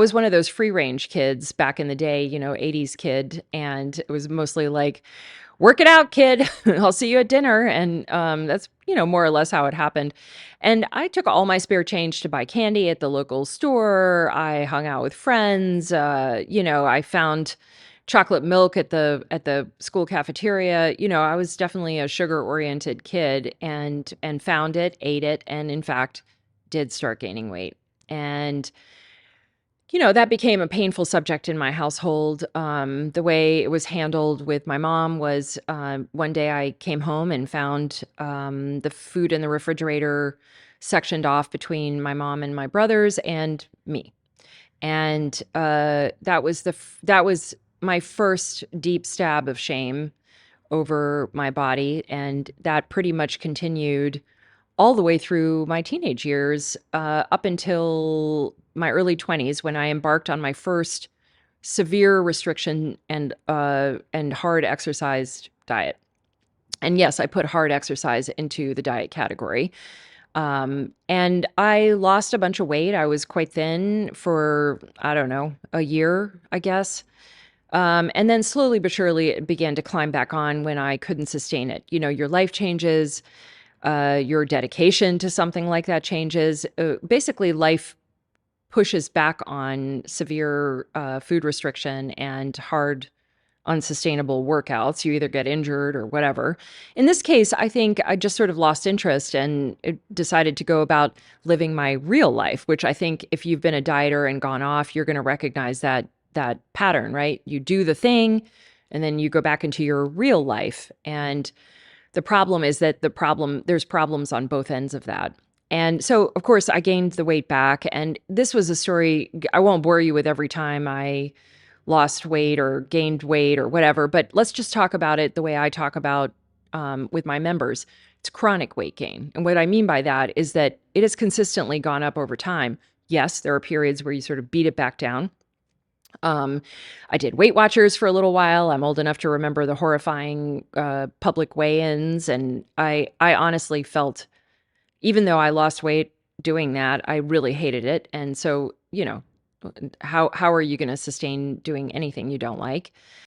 I was one of those free range kids back in the day, 80s kid, and it was mostly like, "Work it out, kid. I'll see you at dinner," and, that's, more or less how it happened, and I took all my spare change to buy candy at the local store. I hung out with friends. I found chocolate milk at the school cafeteria. I was definitely a sugar-oriented kid and found it, ate it, and in fact, did start gaining weight, and that became a painful subject in my household. The way it was handled with my mom was, one day I came home and found the food in the refrigerator sectioned off between my mom and my brothers and me. And that was my first deep stab of shame over my body, and that pretty much continued all the way through my teenage years, up until my early 20s when I embarked on my first severe restriction and hard exercise diet. And yes, I put hard exercise into the diet category. And I lost a bunch of weight. I was quite thin for, I don't know, a year, I guess. And then slowly but surely it began to climb back on when I couldn't sustain it. Your life changes, your dedication to something like that changes. Basically, life pushes back on severe food restriction and hard, unsustainable workouts. You either get injured or whatever. In this case, I think I just sort of lost interest and decided to go about living my real life, which I think if you've been a dieter and gone off, you're going to recognize that pattern, right? You do the thing and then you go back into your real life. And the problem is that there's problems on both ends of that. And so, of course, I gained the weight back. And this was a story I won't bore you with every time I lost weight or gained weight or whatever, but let's just talk about it the way I talk about with my members. It's chronic weight gain. And what I mean by that is that it has consistently gone up over time. Yes, there are periods where you sort of beat it back down. um, I did Weight Watchers for a little while. I'm old enough to remember the horrifying public weigh-ins, and I honestly felt, even though I lost weight doing that, I really hated it. And so, how are you going to sustain doing anything you don't like?